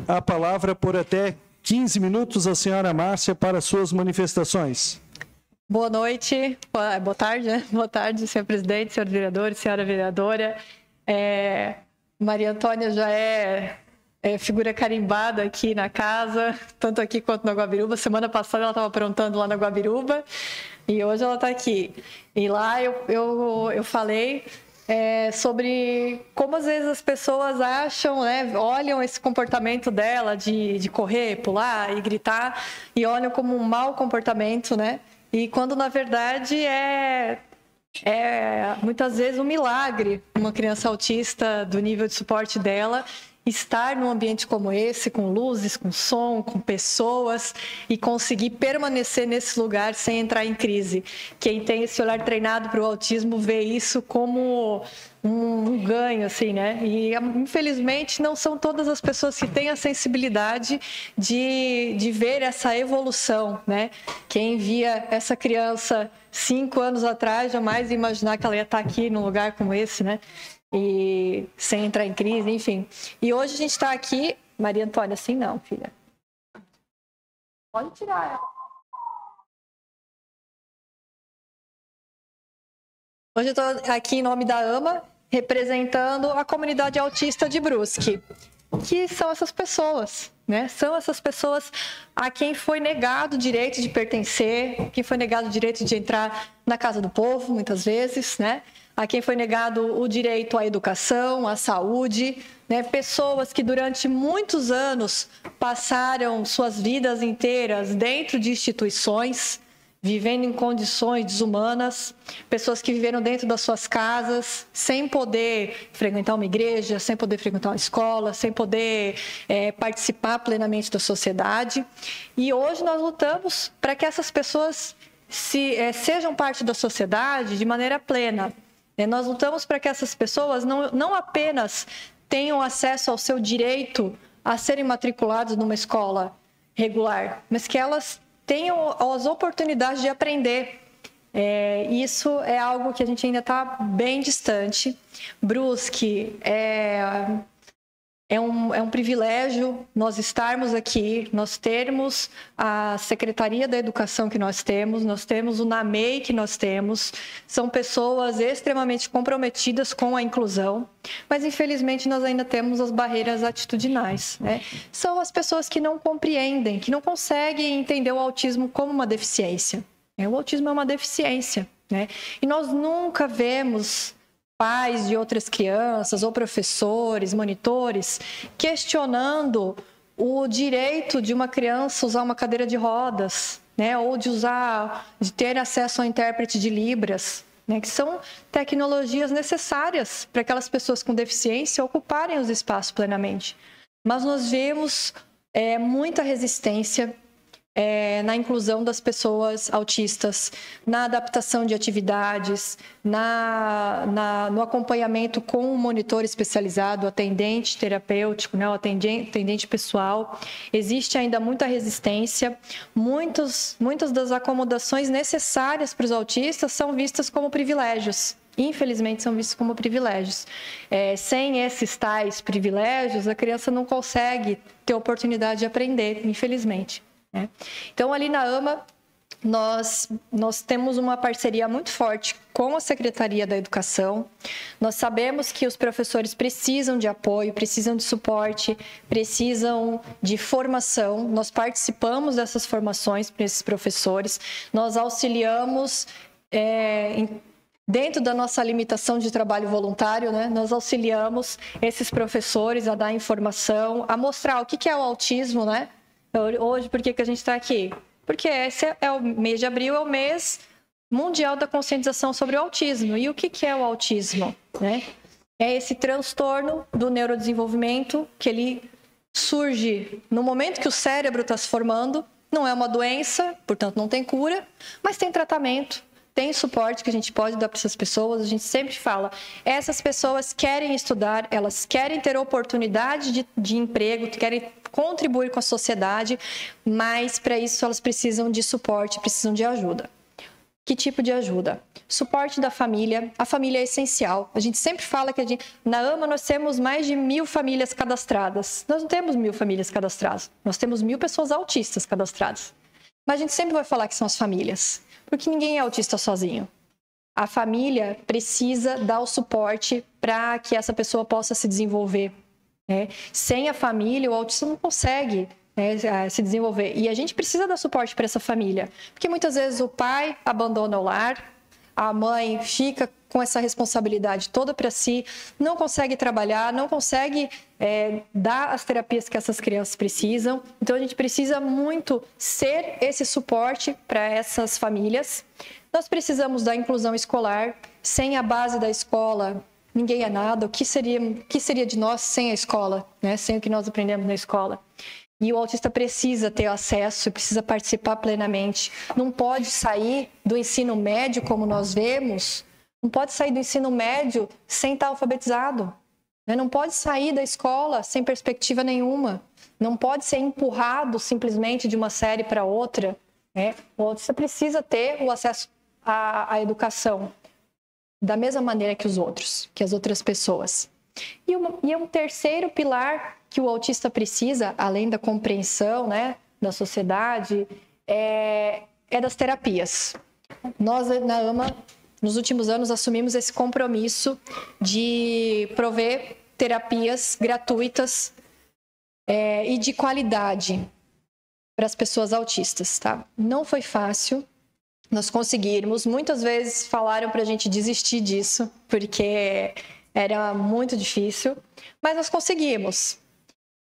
a palavra por até 15 minutos a senhora Márcia para suas manifestações. Boa noite, boa tarde, né? Boa tarde, senhor presidente, senhor vereador, senhora vereadora. Maria Antônia já é figura carimbada aqui na casa, tanto aqui quanto na Guabiruba. Semana passada ela estava aprontando lá na Guabiruba e hoje ela está aqui. E lá eu falei sobre como às vezes as pessoas acham, né, olham esse comportamento dela de correr, pular e gritar e olham como um mau comportamento, né? E quando na verdade é muitas vezes um milagre uma criança autista do nível de suporte dela estar num ambiente como esse, com luzes, com som, com pessoas e conseguir permanecer nesse lugar sem entrar em crise. Quem tem esse olhar treinado para o autismo vê isso como um ganho, assim, né? E infelizmente não são todas as pessoas que têm a sensibilidade de ver essa evolução, né? Quem via essa criança 5 anos atrás jamais ia imaginar que ela ia estar aqui num lugar como esse, né? E sem entrar em crise, enfim. E hoje a gente está aqui... Maria Antônia, assim não, filha. Pode tirar ela. Hoje eu estou aqui em nome da AMA, representando a comunidade autista de Brusque, que são essas pessoas, né? São essas pessoas a quem foi negado o direito de pertencer, quem foi negado o direito de entrar na casa do povo, muitas vezes, né? A quem foi negado o direito à educação, à saúde, né? Pessoas que durante muitos anos passaram suas vidas inteiras dentro de instituições, vivendo em condições desumanas, pessoas que viveram dentro das suas casas, sem poder frequentar uma igreja, sem poder frequentar uma escola, sem poder participar plenamente da sociedade. E hoje nós lutamos para que essas pessoas sejam parte da sociedade de maneira plena. Nós lutamos para que essas pessoas não apenas tenham acesso ao seu direito a serem matriculados numa escola regular, mas que elas tenham as oportunidades de aprender. Isso é algo que a gente ainda está bem distante. Brusque é um privilégio nós estarmos aqui, nós termos a Secretaria da Educação que nós temos o NAMEI que nós temos, são pessoas extremamente comprometidas com a inclusão, mas infelizmente nós ainda temos as barreiras atitudinais, né? São as pessoas que não compreendem, que não conseguem entender o autismo como uma deficiência. O autismo é uma deficiência, né? E nós nunca vemos pais de outras crianças ou professores, monitores, questionando o direito de uma criança usar uma cadeira de rodas, né? Ou de ter acesso ao intérprete de Libras, né? Que são tecnologias necessárias para aquelas pessoas com deficiência ocuparem os espaços plenamente. Mas nós vemos muita resistência na inclusão das pessoas autistas, na adaptação de atividades, no acompanhamento com um monitor especializado, atendente terapêutico, né, o atendente pessoal. Existe ainda muita resistência. Muitas das acomodações necessárias para os autistas são vistas como privilégios. Infelizmente, são vistos como privilégios. Sem esses tais privilégios, a criança não consegue ter oportunidade de aprender, infelizmente. Então, ali na AMA, nós temos uma parceria muito forte com a Secretaria da Educação. Nós sabemos que os professores precisam de apoio, precisam de suporte, precisam de formação. Nós participamos dessas formações para esses professores. Nós auxiliamos, dentro da nossa limitação de trabalho voluntário, né, nós auxiliamos esses professores a dar informação, a mostrar o que é o autismo, né? Hoje, por que a gente está aqui? Porque esse o mês de abril, é o mês mundial da conscientização sobre o autismo. E o que é o autismo, né? É esse transtorno do neurodesenvolvimento que ele surge no momento que o cérebro está se formando. Não é uma doença, portanto não tem cura, mas tem tratamento, tem suporte que a gente pode dar para essas pessoas. A gente sempre fala, essas pessoas querem estudar, elas querem ter oportunidade de emprego, querem contribuir com a sociedade, mas para isso elas precisam de suporte, precisam de ajuda. Que tipo de ajuda? Suporte da família. A família é essencial. A gente sempre fala que na AMA nós temos mais de 1.000 famílias cadastradas. Nós não temos 1.000 famílias cadastradas. Nós temos 1.000 pessoas autistas cadastradas. Mas a gente sempre vai falar que são as famílias. Porque ninguém é autista sozinho. A família precisa dar o suporte para que essa pessoa possa se desenvolver. Né? Sem a família, o autista não consegue se desenvolver. E a gente precisa dar suporte para essa família. Porque muitas vezes o pai abandona o lar, a mãe fica com essa responsabilidade toda para si, não consegue trabalhar, não consegue dar as terapias que essas crianças precisam. Então, a gente precisa muito ser esse suporte para essas famílias. Nós precisamos da inclusão escolar. Sem a base da escola, ninguém é nada. O que seria de nós sem a escola, né? Sem o que nós aprendemos na escola? E o autista precisa ter acesso, precisa participar plenamente. Não pode sair do ensino médio, como nós vemos, não pode sair do ensino médio sem estar alfabetizado. Né? Não pode sair da escola sem perspectiva nenhuma. Não pode ser empurrado simplesmente de uma série para outra. Né? O autista precisa ter o acesso à educação da mesma maneira que os outros, que as outras pessoas. E um terceiro pilar que o autista precisa, além da compreensão, né, da sociedade, é das terapias. Nós, na AMA, nos últimos anos, assumimos esse compromisso de prover terapias gratuitas e de qualidade para as pessoas autistas. Tá? Não foi fácil nós conseguirmos. Muitas vezes falaram para a gente desistir disso, porque era muito difícil, mas nós conseguimos.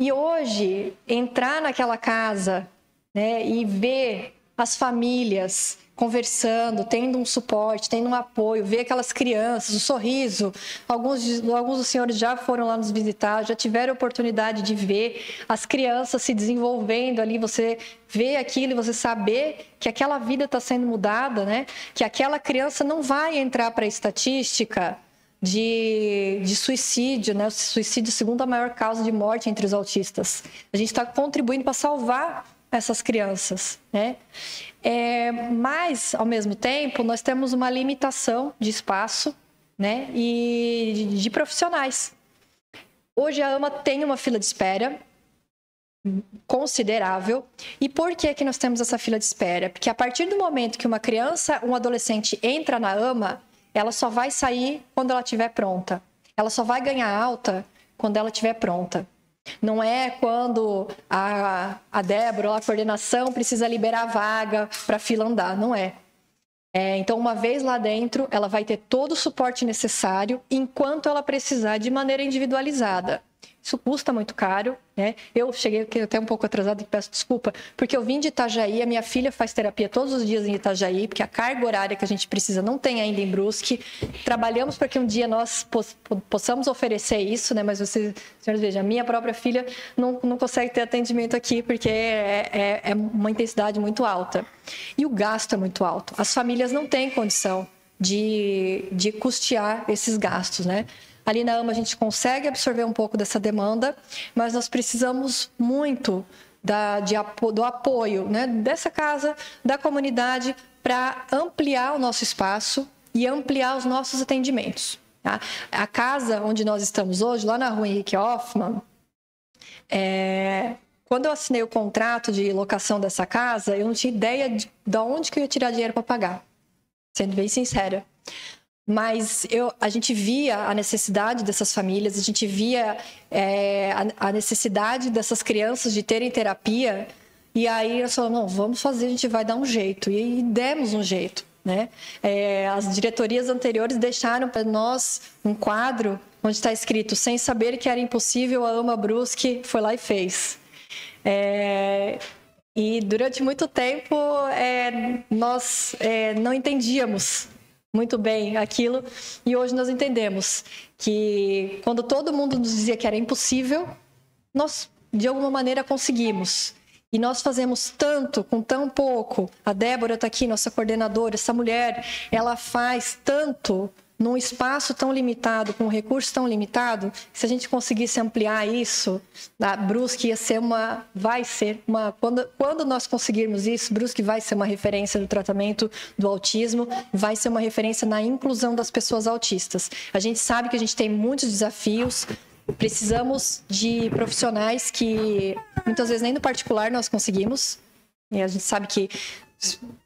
E hoje, entrar naquela casa, né, e ver as famílias conversando, tendo um suporte, tendo um apoio, ver aquelas crianças, o sorriso. Alguns dos senhores já foram lá nos visitar, já tiveram a oportunidade de ver as crianças se desenvolvendo ali, você vê aquilo e você saber que aquela vida está sendo mudada, né? Que aquela criança não vai entrar para a estatística de suicídio, né? O suicídio é a segunda maior causa de morte entre os autistas. A gente está contribuindo para salvar essas crianças, né? Mas, ao mesmo tempo, nós temos uma limitação de espaço, né? E de profissionais. Hoje a AMA tem uma fila de espera considerável. E por que nós temos essa fila de espera? Porque a partir do momento que uma criança, um adolescente entra na AMA, ela só vai sair quando ela estiver pronta. Ela só vai ganhar alta quando ela estiver pronta. Não é quando a Débora, a coordenação, precisa liberar a vaga para a fila andar. Não é. Então, uma vez lá dentro, ela vai ter todo o suporte necessário enquanto ela precisar de maneira individualizada. Isso custa muito caro, né? Eu cheguei aqui até um pouco atrasada e peço desculpa, porque eu vim de Itajaí, a minha filha faz terapia todos os dias em Itajaí, porque a carga horária que a gente precisa não tem ainda em Brusque. Trabalhamos para que um dia nós possamos oferecer isso, né? Mas vocês, senhores, vejam, a minha própria filha não consegue ter atendimento aqui, porque é uma intensidade muito alta. E o gasto é muito alto. As famílias não têm condição de custear esses gastos, né? Ali na AMA a gente consegue absorver um pouco dessa demanda, mas nós precisamos muito do apoio, né, dessa casa, da comunidade, para ampliar o nosso espaço e ampliar os nossos atendimentos. Tá? A casa onde nós estamos hoje, lá na rua Henrique Hoffmann, quando eu assinei o contrato de locação dessa casa, eu não tinha ideia de onde que eu ia tirar dinheiro para pagar, sendo bem sincera. Mas a gente via a necessidade dessas famílias, a gente via a necessidade dessas crianças de terem terapia, e aí nós falamos, não, vamos fazer, a gente vai dar um jeito, e demos um jeito, né? As diretorias anteriores deixaram para nós um quadro onde está escrito, sem saber que era impossível, a AMA Brusque foi lá e fez. E durante muito tempo nós não entendíamos muito bem aquilo, e hoje nós entendemos que quando todo mundo nos dizia que era impossível, nós de alguma maneira conseguimos. E nós fazemos tanto com tão pouco. A Débora está aqui, nossa coordenadora, essa mulher, ela faz tanto num espaço tão limitado, com um recurso tão limitado, se a gente conseguisse ampliar isso, a Brusque vai ser uma, quando nós conseguirmos isso, Brusque vai ser uma referência do tratamento do autismo, vai ser uma referência na inclusão das pessoas autistas. A gente sabe que a gente tem muitos desafios, precisamos de profissionais que muitas vezes nem no particular nós conseguimos, e a gente sabe que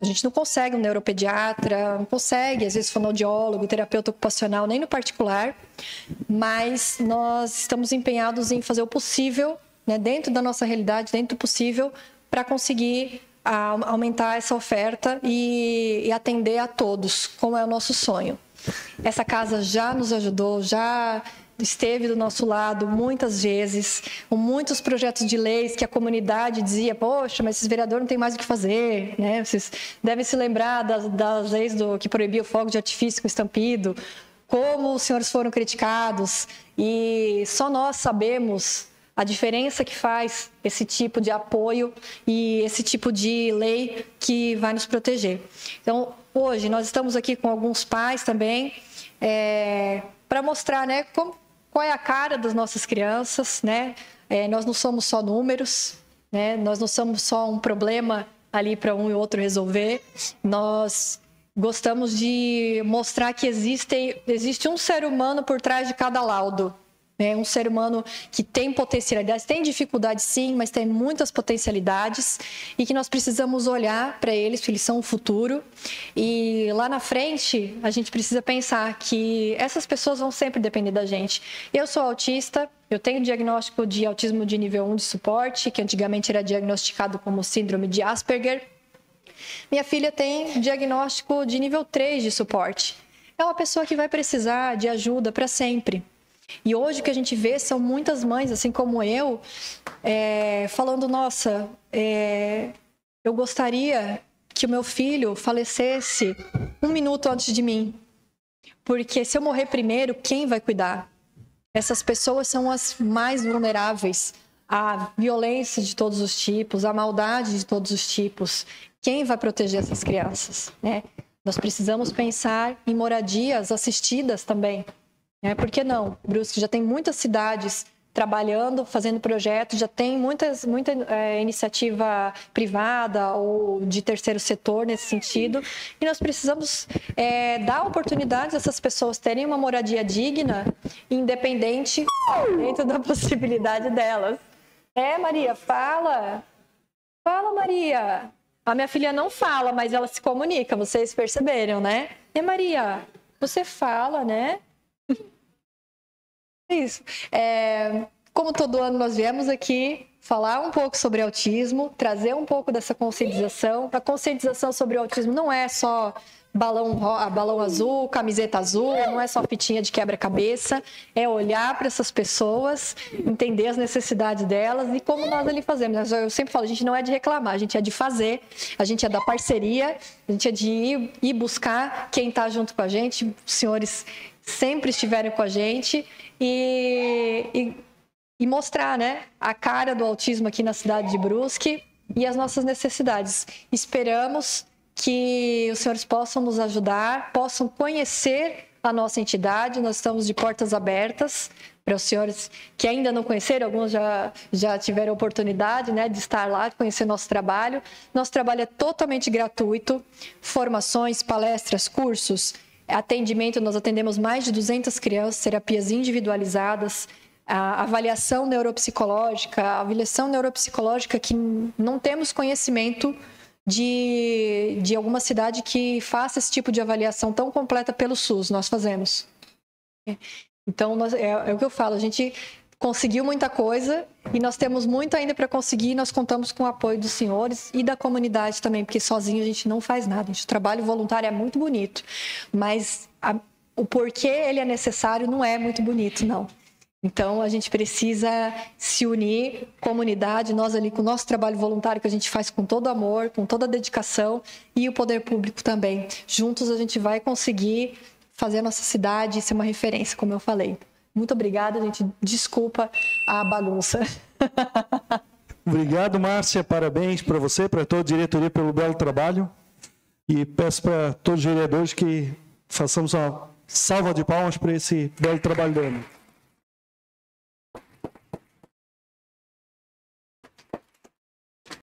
a gente não consegue um neuropediatra, não consegue, às vezes, fonoaudiólogo, terapeuta ocupacional, nem no particular, mas nós estamos empenhados em fazer o possível, né, dentro da nossa realidade, dentro do possível, para conseguir aumentar essa oferta e atender a todos, como é o nosso sonho. Essa casa já nos ajudou, já esteve do nosso lado muitas vezes, com muitos projetos de leis que a comunidade dizia, poxa, mas esses vereadores não têm mais o que fazer, né? Vocês devem se lembrar das leis que proibia o fogo de artifício com estampido, como os senhores foram criticados, e só nós sabemos a diferença que faz esse tipo de apoio e esse tipo de lei que vai nos proteger. Então, hoje, nós estamos aqui com alguns pais também, para mostrar, né, qual é a cara das nossas crianças, né? Nós não somos só números, né? Nós não somos só um problema ali para um e outro resolver. Nós gostamos de mostrar que existe um ser humano por trás de cada laudo. Um ser humano que tem potencialidades, tem dificuldades sim, mas tem muitas potencialidades e que nós precisamos olhar para eles, porque eles são o futuro. E lá na frente, a gente precisa pensar que essas pessoas vão sempre depender da gente. Eu sou autista, eu tenho diagnóstico de autismo de nível 1 de suporte, que antigamente era diagnosticado como síndrome de Asperger. Minha filha tem diagnóstico de nível 3 de suporte. É uma pessoa que vai precisar de ajuda para sempre. E hoje o que a gente vê são muitas mães, assim como eu, falando, nossa, eu gostaria que o meu filho falecesse 1 minuto antes de mim. Porque se eu morrer primeiro, quem vai cuidar? Essas pessoas são as mais vulneráveis à violência de todos os tipos, à maldade de todos os tipos. Quem vai proteger essas crianças, né? Nós precisamos pensar em moradias assistidas também. Por que não? Brusque já tem muitas cidades trabalhando, fazendo projetos, já tem muita iniciativa privada ou de terceiro setor nesse sentido. E nós precisamos dar oportunidades a essas pessoas terem uma moradia digna, independente dentro da possibilidade delas. Maria, fala. Fala, Maria. A minha filha não fala, mas ela se comunica, vocês perceberam, né? Maria, você fala, né? Isso. Como todo ano nós viemos aqui falar um pouco sobre autismo, trazer um pouco dessa conscientização. A conscientização sobre o autismo não é só balão azul, camiseta azul, não é só fitinha de quebra-cabeça, é olhar para essas pessoas, entender as necessidades delas e como nós ali fazemos. Eu sempre falo, a gente não é de reclamar, a gente é de fazer, a gente é da parceria, a gente é de ir buscar quem está junto com a gente, os senhores sempre estiveram com a gente e mostrar, né, a cara do autismo aqui na cidade de Brusque e as nossas necessidades. Esperamos que os senhores possam nos ajudar, possam conhecer a nossa entidade. Nós estamos de portas abertas para os senhores que ainda não conheceram, alguns já tiveram oportunidade, né, de estar lá, de conhecer nosso trabalho. Nosso trabalho é totalmente gratuito, formações, palestras, cursos, atendimento, nós atendemos mais de 200 crianças, terapias individualizadas, a avaliação neuropsicológica que não temos conhecimento de alguma cidade que faça esse tipo de avaliação tão completa pelo SUS, nós fazemos. Então, é o que eu falo, a gente conseguiu muita coisa e nós temos muito ainda para conseguir, nós contamos com o apoio dos senhores e da comunidade também, porque sozinho a gente não faz nada. O trabalho voluntário é muito bonito, mas o porquê ele é necessário não é muito bonito, não. Então, a gente precisa se unir, comunidade, nós ali com o nosso trabalho voluntário que a gente faz com todo amor, com toda dedicação e o poder público também. Juntos a gente vai conseguir fazer a nossa cidade ser uma referência, como eu falei. Muito obrigada, gente. Desculpa a bagunça. Obrigado, Márcia. Parabéns para você, para toda a diretoria pelo belo trabalho. E peço para todos os vereadores que façamos uma Salva de palmas para esse belo trabalho da AMA.